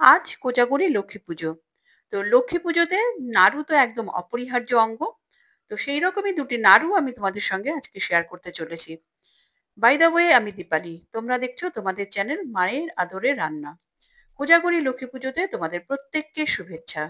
আজ কোজাগরি লক্ষ্মী পুজো। তো লক্ষ্মী পুজোতে নাড়ু তো একদম অপরিহার্য অঙ্গ। তো সেই রকমই দুটি নাড়ু আমি তোমাদের সঙ্গে আজকে শেয়ার করতে চলেছি। বাই দ্য ওয়ে, আমি দীপালি। তোমরা দেখছো তোমাদের চ্যানেল মায়ের আদরে রান্না। কোজাগরি লক্ষ্মী পুজোতে তোমাদের প্রত্যেককে শুভেচ্ছা।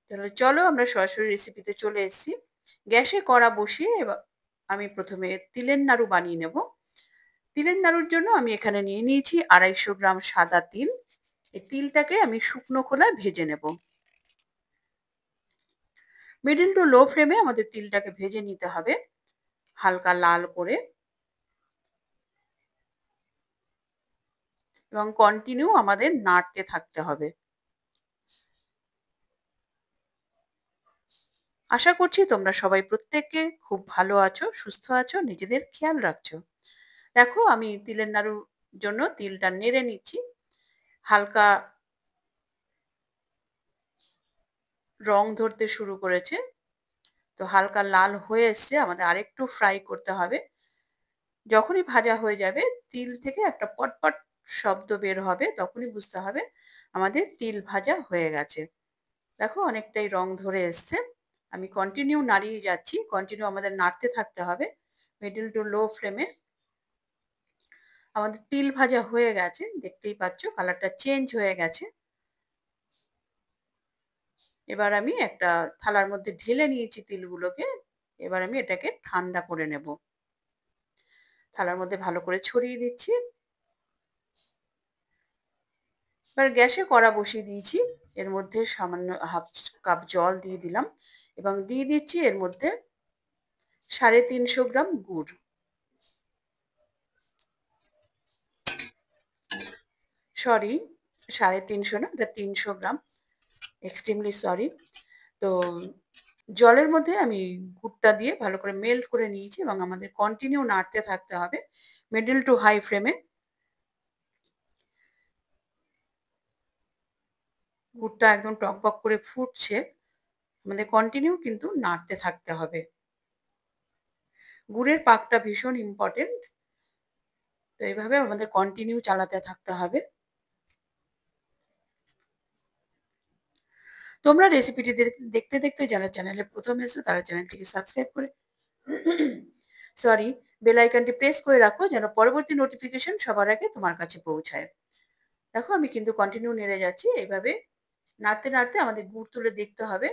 তাহলে চলো আমরা সরাসরি রেসিপিতে চলে এসেছি। গ্যাসে কড়া বসিয়ে আমি প্রথমে তিলের নাড়ু বানিয়ে নেব। তিলের নাড়ুর জন্য আমি এখানে নিয়ে নিয়েছি 250 গ্রাম সাদা তিল। এই তিলটাকে আমি শুকনো খোলায় ভেজে নেব। মিডিল টু লো ফ্লেমে আমাদের তিলটাকে ভেজে নিতে হবে, হালকা লাল করে, এবং কন্টিনিউ আমাদের নাড়তে থাকতে হবে। আশা করছি তোমরা সবাই প্রত্যেকে খুব ভালো আছো, সুস্থ আছো, নিজেদের খেয়াল রাখছো। দেখো, আমি তিলের নাড়ুর জন্য তিলটা নেড়ে নিচ্ছি। হালকা রং ধরতে শুরু করেছে, তো হালকা লাল হয়ে এসছে। আমাদের আরেকটু ফ্রাই করতে হবে। যখনই ভাজা হয়ে যাবে, তিল থেকে একটা পটপট শব্দ বের হবে, তখনই বুঝতে হবে আমাদের তিল ভাজা হয়ে গেছে। দেখো, অনেকটাই রং ধরে এসছে। আমি কন্টিনিউ নাড়িয়ে যাচ্ছি, কন্টিনিউ আমাদের নাড়তে থাকতে হবে মিডল টু লো ফ্লেমে। আমাদের তিল ভাজা হয়ে গেছে, দেখতেই পাচ্ছ কালারটা চেঞ্জ হয়ে গেছে। এবার আমি একটা থালার মধ্যে ঢেলে নিয়েছি তিলগুলোকে। এবার আমি এটাকে ঠান্ডা করে নেব। থালার মধ্যে ভালো করে ছড়িয়ে দিচ্ছি। এবার গ্যাসে কড়া বসিয়ে দিয়েছি। এর মধ্যে সামান্য হাফ কাপ জল দিয়ে দিলাম এবং দিয়ে দিচ্ছি এর মধ্যে 350 গ্রাম গুড়। সরি, 350 না, এটা 300 গ্রাম। Extremely sorry. তো জলের মধ্যে আমি গুড়টা দিয়ে ভালো করে মেল্ট করে নিয়েছি এবং আমাদের কন্টিনিউ নাড়তে থাকতে হবে মিডল টু হাই ফ্লেমে। গুড়টা একদম টকবক করে ফুটছে, আমাদের কন্টিনিউ কিন্তু নাড়তে থাকতে হবে। গুড়ের পাকটা ভীষণ ইম্পর্টেন্ট, তো এইভাবে আমাদের কন্টিনিউ চালাতে থাকতে হবে। তোমরা রেসিপিটি দেখতে দেখতে যারা চ্যানেলে প্রথম এসো তারা চ্যানেলটিকে সাবস্ক্রাইব করে সরি, বেল আইকনটি প্রেস করে রাখো, যেন পরবর্তী নোটিফিকেশন সবার আগে তোমার কাছে পৌঁছায়। দেখো, আমি কিন্তু কন্টিনিউ নেড়ে যাচ্ছি। এইভাবে নাড়তে নাড়তে আমাদের গুড় তুলে দেখতে হবে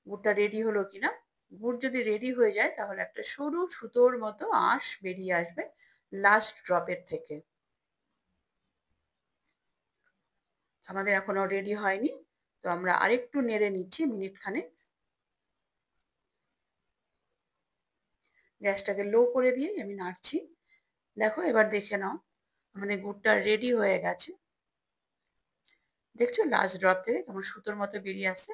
গুড়টা রেডি হলো কিনা। গুড় যদি রেডি হয়ে যায় তাহলে একটা সরু সুতোর মতো আঁশ বেরিয়ে আসবে লাস্ট ড্রপের থেকে। আমাদের এখনো রেডি হয়নি, তো আমরা আরেকটু নেড়ে নিচ্ছি মিনিট খানেক। গ্যাসটাকে লো করে দিয়ে আমি নাড়ছি। দেখো, এবার দেখে নাও আমাদের গুড়টা রেডি হয়ে গেছে। দেখছো লাস্ট ড্রপ থেকে কেমন সুতোর মতো বেরিয়ে আসছে।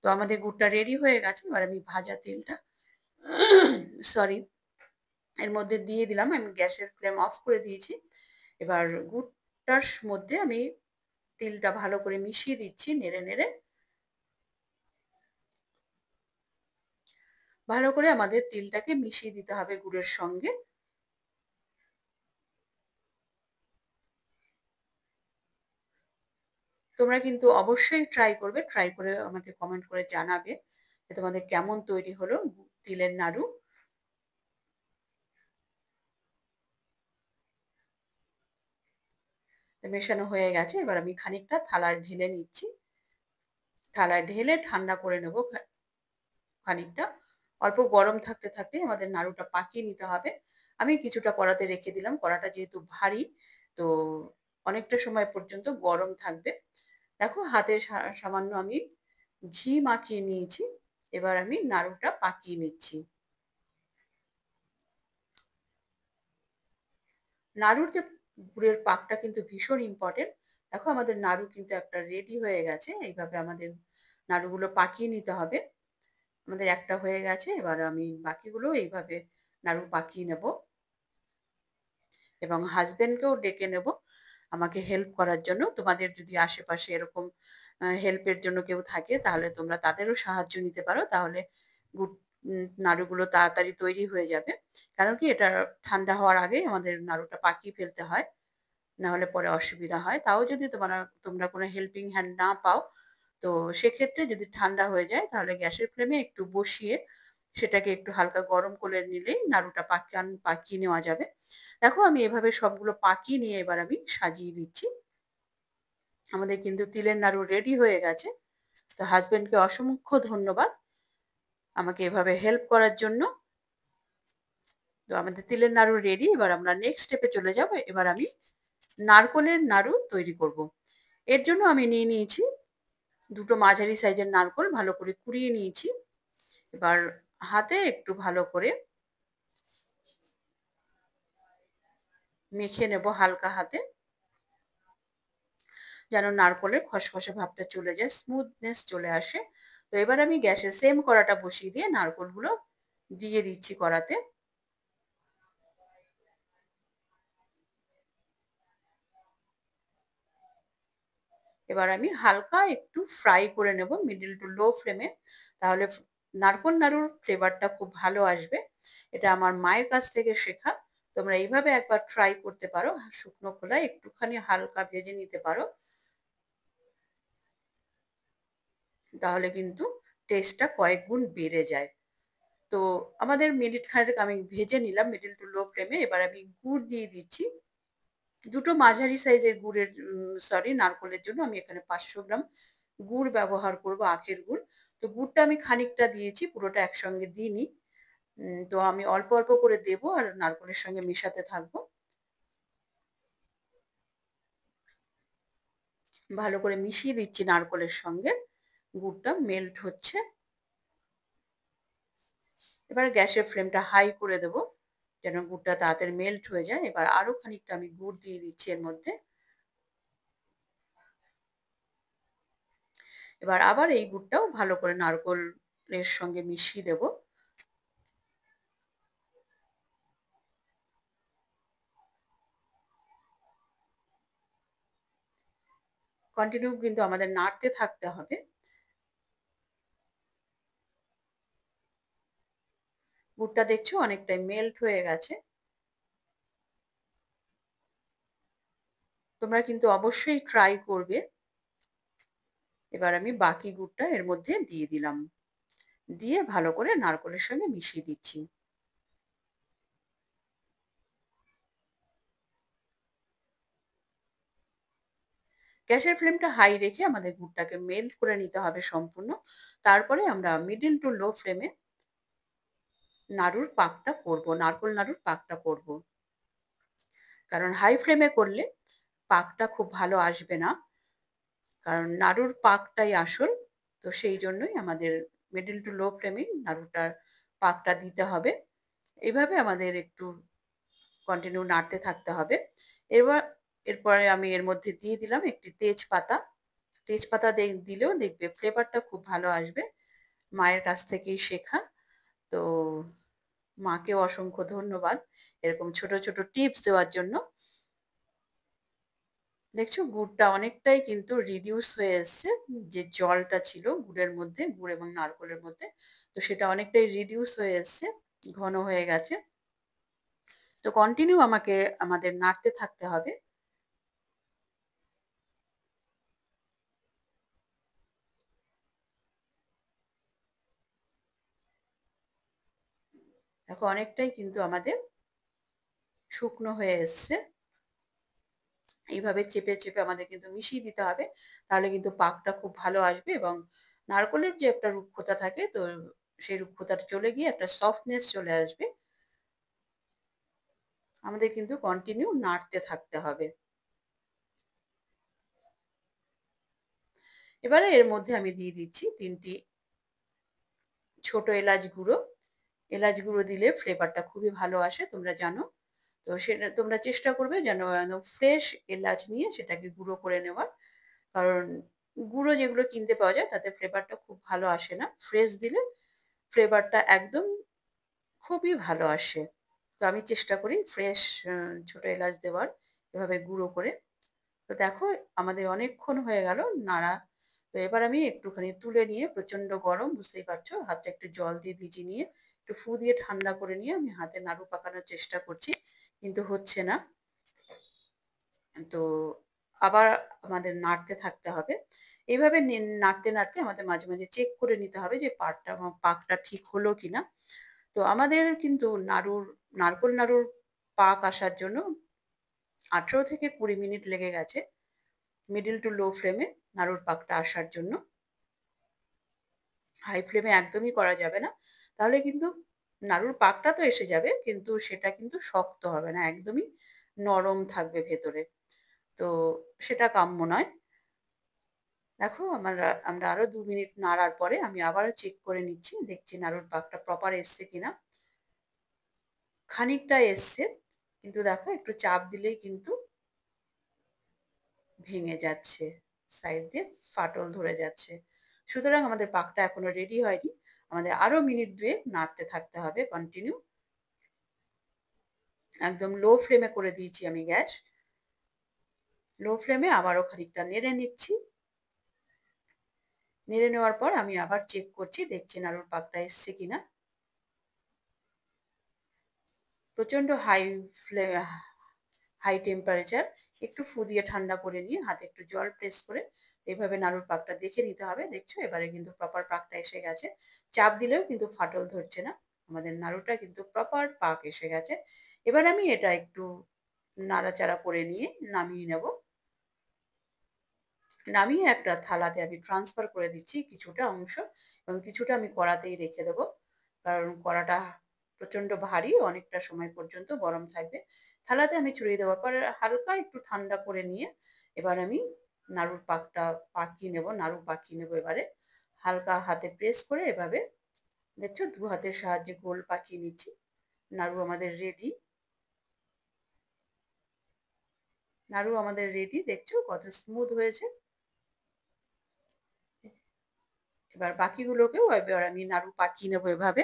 তো আমাদের গুড়টা রেডি হয়ে গেছে। এবার আমি ভাজা তেলটা সরি এর মধ্যে দিয়ে দিলাম। আমি গ্যাসের ফ্লেম অফ করে দিয়েছি। এবার গুড়টার মধ্যে আমি তেলটা ভালো করে মিশিয়ে দিচ্ছি নেড়ে নেড়ে। ভালো করে আমাদের তেলটাকে মিশিয়ে দিতে হবে গুড়ের সঙ্গে। তোমরা কিন্তু অবশ্যই ট্রাই করবে, ট্রাই করে আমাকে কমেন্ট করে জানাবে যে তোমাদের কেমন তৈরি হলো তিলের নাড়ু। মেশানো হয়ে গেছে। এবার আমি খানিকটা থালায় ঢেলে নিচ্ছি। থালায় ঢেলে ঠান্ডা করে নেব খানিকটা। অল্প গরম থাকতে থাকতে আমাদের নাড়ুটা পাকিয়ে নিতে হবে। আমি কিছুটা কড়াতে রেখে দিলাম। কড়াটা যেহেতু ভারী, তো অনেকটা সময় পর্যন্ত গরম থাকবে। দেখো, হাতে সামান্য আমি ঘি মাখিয়ে নিয়েছি। এবার আমি নাড়ুটা পাকিয়ে নিচ্ছি। নাড়ুর যে গুড়ের পাকটা কিন্তু ভীষণ ইম্পর্টেন্ট। দেখো, আমাদের নাড়ু কিন্তু একটা রেডি হয়ে গেছে। এইভাবে আমাদের নাড়ুগুলো পাকিয়ে নিতে হবে। আমাদের একটা হয়ে গেছে। এবার আমি বাকিগুলো এইভাবে নাড়ু পাকিয়ে নেব এবং হাজবেন্ডকেও ডেকে নেব আমাকে হেল্প করার জন্য। তোমাদের যদি আশেপাশে এরকম হেল্পের জন্য কেউ থাকে তাহলে তোমরা তাদেরও সাহায্য নিতে পারো। তাহলে গুড় নাড়ুগুলো তাড়াতাড়ি তৈরি হয়ে যাবে। কারণ কি, এটা ঠান্ডা হওয়ার আগেই আমাদের নাড়ুটা পাকিয়ে ফেলতে হয়। না হলে পরে অসুবিধা হয়। তাও যদি তোমরা কোনো হেল্পিং হ্যান্ড না পাও, তো সেক্ষেত্রে যদি ঠান্ডা হয়ে যায় তাহলে গ্যাসের ফ্লেমে একটু বসিয়ে সেটাকে একটু হালকা গরম করে নিলেই নাড়ুটা পাকিয়ে নেওয়া যাবে। দেখো আমি এভাবে সবগুলো পাকিয়ে নিয়ে এবার আমি সাজিয়ে দিচ্ছি। আমাদের কিন্তু তিলের নাড়ু রেডি হয়ে গেছে। তো হাসব্যান্ডকে অসংখ্য ধন্যবাদ আমাকে এভাবে হেল্প করার জন্য। তো আমাদের তিলের নাড়ু রেডি। এবার আমরা নেক্সট স্টেপে চলে যাব। এবার আমি নারকোলের নাড়ু তৈরি করব। এর জন্য আমি নিয়ে নিয়েছি দুটো মাঝারি সাইজের নারকোল, ভালো করে কুড়িয়ে নিয়েছি। এবার হাতে একটু ভালো করে মেখে নেব হালকা হাতে, যেন নারকোলের খসখসে ভাবটা চলে যায়, স্মুথনেস চলে আসে। তো এবার আমি গ্যাসে সেম কড়াটা বসিয়ে দিয়ে নারকোলগুলো দিয়ে দিচ্ছি কড়াতে। এবার আমি হালকা একটু ফ্রাই করে নেব মিডল টু লো ফ্লেমে, তাহলে নারকোল নাড়ুর ফ্লেভারটা খুব ভালো আসবে। এটা আমার মায়ের কাছ থেকে শেখা। তোমরা এইভাবে একবার ট্রাই করতে পারো, শুকনো খোলায় একটুখানি হালকা ভেজে নিতে পারো, তাহলে কিন্তু টেস্টটা কয়েক গুণ বেড়ে যায়। তো আমাদের মিনিট খানেক আমি ভেজে নিলাম মিডল টু লো ফ্লেমে। এবার আমি গুড় দিয়ে দিচ্ছি। দুটো মাঝারি সাইজের নারকোলের জন্য আমি এখানে 500 গ্রাম গুড় ব্যবহার করব, আখের গুড়। তো গুড়টা আমি খানিকটা দিয়েছি, পুরোটা একসঙ্গে দিইনি। তো আমি অল্প অল্প করে দেব আর নারকোলের সঙ্গে মেশাতে থাকবো। ভালো করে মিশিয়ে দিচ্ছি নারকোলের সঙ্গে, গুড়টা মেল্ট হচ্ছে। এবার গ্যাসের ফ্লেমটা হাই করে দেব, যেন গুড়টা তাড়াতাড়ি মেল্ট হয়ে যায়। এবার আরো খানিকটা আমি গুড় দিয়ে দিচ্ছি এর মধ্যে। এবার আবার এই গুড়টাও ভালো করে নারকোলের সঙ্গে মিশিয়ে দেব। কন্টিনিউ কিন্তু আমাদের নাড়তে থাকতে হবে। গুড়টা দেখছো অনেকটাই মেল্ট হয়ে গেছে। তোমরা কিন্তু অবশ্যই ট্রাই করবে। এবার আমি বাকি গুড়টা এর মধ্যে দিয়ে দিলাম, দিয়ে ভালো করে নারকোলের সঙ্গে মিশিয়ে দিচ্ছি। গ্যাসের ফ্লেমটা হাই রেখে আমাদের গুড়টাকে মেল্ট করে নিতে হবে সম্পূর্ণ। তারপরে আমরা মিডল টু লো ফ্লেমে নারকোল নাড়ুর পাকটা করব। কারণ হাই ফ্লেমে করলে পাকটা খুব ভালো আসবে না, কারণ নাড়ুর পাকটাই আসল। তো সেই জন্যই আমাদের মিডল টু লো ফ্লেমেই নাড়ুটার পাকটা দিতে হবে। এইভাবে আমাদের একটু কন্টিনিউ নাড়তে থাকতে হবে। এবার এরপরে আমি এর মধ্যে দিয়ে দিলাম একটি তেজপাতা। তেজপাতা দিলেও দেখবে ফ্লেভারটা খুব ভালো আসবে, মায়ের কাছ থেকেই শেখা। তো মাকেও অসংখ্য ধন্যবাদ এরকম ছোট ছোট টিপস দেওয়ার জন্য। দেখছো গুড়টা অনেকটাই কিন্তু রিডিউস হয়ে এসছে, যে জলটা ছিল গুড়ের মধ্যে, গুড় এবং নারকোলের মধ্যে, তো সেটা অনেকটাই রিডিউস হয়ে এসছে, ঘন হয়ে গেছে। তো কন্টিনিউ আমাদের নাড়তে থাকতে হবে। দেখো অনেকটাই কিন্তু আমাদের শুকনো হয়ে এসছে। এইভাবে চেপে চেপে আমাদের কিন্তু মিশিয়ে দিতে হবে, তাহলে কিন্তু পাকটা খুব ভালো আসবে এবং নারকোলের যে একটা রুক্ষতা থাকে, তো সেই রুক্ষতাটা চলে গিয়ে একটা সফটনেস চলে আসবে। আমাদের কিন্তু কন্টিনিউ নাড়তে থাকতে হবে। এবারে এর মধ্যে আমি দিয়ে দিচ্ছি 3টি ছোট এলাচ গুঁড়ো। এলাচ গুঁড়ো দিলে ফ্লেভারটা খুবই ভালো আসে, তোমরা জানো। তো সেটা তোমরা চেষ্টা করবে যেন একদম ফ্রেশ এলাচ নিয়ে সেটাকে গুঁড়ো করে নেওয়ার। কারণ গুঁড়ো যেগুলো কিনতে পাওয়া যায় তাতে ফ্লেভারটা খুব ভালো আসে না, ফ্রেশ দিলে ফ্লেভারটা একদম খুবই ভালো আসে। তো আমি চেষ্টা করি ফ্রেশ ছোট এলাচ দেওয়ার, এভাবে গুঁড়ো করে। তো দেখো আমাদের অনেকক্ষণ হয়ে গেল নাড়া। তো এবার আমি একটুখানি তুলে নিয়ে, প্রচন্ড গরম বুঝতেই পারছো, হাতটা একটু জল দিয়ে ভিজিয়ে নিয়ে একটু ফু দিয়ে ঠান্ডা করে নিয়ে আমি হাতে নাড়ু পাকানোর চেষ্টা করছি, কিন্তু হচ্ছে না। তো আবার আমাদের নাড়তে থাকতে হবে। এভাবে নাড়তে, নাড়তে আমাদের মাঝে, মাঝে চেক করে নিতে হবে যে পাকটা ঠিক হলো কিনা। তো আমাদের কিন্তু নারকোল নাড়ুর পাক আসার জন্য ১৮ থেকে ২০ মিনিট লেগে গেছে। মিডল টু লো ফ্লেমে নাড়ুর পাকটা আসার জন্য। হাই ফ্লেমে একদমই করা যাবে না। তাহলে কিন্তু নাড়ুর পাকটা তো এসে যাবে, কিন্তু সেটা কিন্তু শক্ত হবে না। একদমই নরম থাকবে ভেতরে। তো সেটা কাম্য নয়। দেখো আমরা আরো ২ মিনিট নাড়ার পরে আমি আবারও চেক করে নিচ্ছি। দেখছি নাড়ুর পাকটা প্রপার এসছে কিনা। খানিকটা এসছে। কিন্তু দেখো একটু চাপ দিলেই কিন্তু ভেঙে যাচ্ছে। সাইড দিয়ে ফাটল ধরে যাচ্ছে। সুতরাং আমাদের পাকটা এখনো রেডি হয়নি। আমাদের আরো মিনিট ২ নাড়তে থাকতে হবে কন্টিনিউ। একদম লো ফ্লেমে করে দিয়েছি আমি গ্যাস। লো ফ্লেমে আবারও খানিকটা নেড়ে নিচ্ছি। নেড়ে নেওয়ার পর আমি আবার চেক করছি, দেখছি নাড়ুর পাকটা এসছে কিনা। প্রচন্ড হাই টেম্পারেচার, একটু ফু দিয়ে ঠান্ডা করে নিয়ে হাতে একটু জল প্রেস করে এভাবে নাড়ুর পাকটা দেখে নিতে হবে। দেখছো এবারে কিন্তু প্রপার পাকটা এসে গেছে। চাপ দিলেও কিন্তু ফাটল ধরছে না। আমাদের নাড়ুটা কিন্তু প্রপার পাক এসে গেছে। এবার আমি এটা একটু নাড়াচাড়া করে নিয়ে নামিয়ে নেব। নামিয়ে একটা থালাতে আমি ট্রান্সফার করে দিচ্ছি কিছুটা অংশ, এবং কিছুটা আমি কড়াতেই রেখে দেবো। কারণ কড়াটা প্রচন্ড ভারী, অনেকটা সময় পর্যন্ত গরম থাকবে। থালাতে আমি ছড়িয়ে দেওয়ার পরে হালকা একটু ঠান্ডা করে নিয়ে এবার আমি নাড়ুর পাকটা নাড়ু পাকিয়ে নেবো এবারে। হালকা হাতে প্রেস করে এভাবে, দেখছো ২ হাতের সাহায্যে গোল পাকিয়ে নিচ্ছি। নাড়ু আমাদের রেডি। নাড়ু আমাদের রেডি, দেখছো কত স্মুথ হয়েছে। এবার বাকিগুলোকেও এবার আমি নাড়ু পাকিয়ে নেবো এভাবে।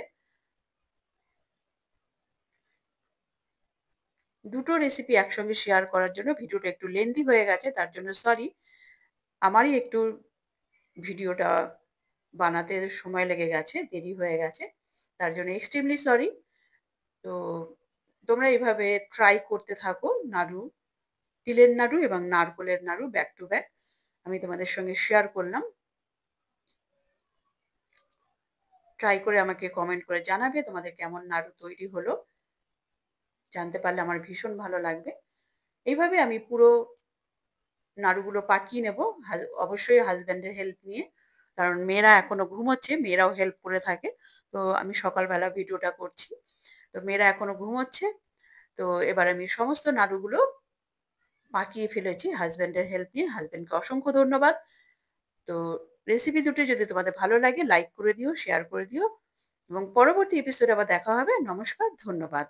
দুটো রেসিপি একসঙ্গে শেয়ার করার জন্য ভিডিওটা একটু লেন্দি হয়ে গেছে, তার জন্য সরি। আমারই একটু ভিডিওটা বানাতে সময় লেগে গেছে, দেরি হয়ে গেছে। তার জন্য এক্সট্রিমলি সরি। তো তোমরা এভাবে ট্রাই করতে থাকো নাড়ু, তিলের নাড়ু এবং নারকোলের নাড়ু ব্যাক টু ব্যাক আমি তোমাদের সঙ্গে শেয়ার করলাম। ট্রাই করে আমাকে কমেন্ট করে জানাবে তোমাদের কেমন নাড়ু তৈরি হলো। জানতে পারলে আমার ভীষণ ভালো লাগবে। এইভাবে আমি পুরো নাড়ুগুলো পাকিয়ে নেব, অবশ্যই হাজব্যান্ডের হেল্প নিয়ে। কারণ মেয়েরা এখনো ঘুমোচ্ছে, মেয়েরাও হেল্প করে থাকে। তো আমি সকালবেলা ভিডিওটা করছি। তো মেয়েরা এখনো ঘুমোচ্ছে। তো এবার আমি সমস্ত নাড়ুগুলো পাকিয়ে ফেলেছি হাজব্যান্ডের হেল্প নিয়ে। হাজব্যান্ডকে অসংখ্য ধন্যবাদ। তো রেসিপি দুটি যদি তোমাদের ভালো লাগে লাইক করে দিও, শেয়ার করে দিও, এবং পরবর্তী এপিসোডে আবার দেখা হবে। নমস্কার, ধন্যবাদ।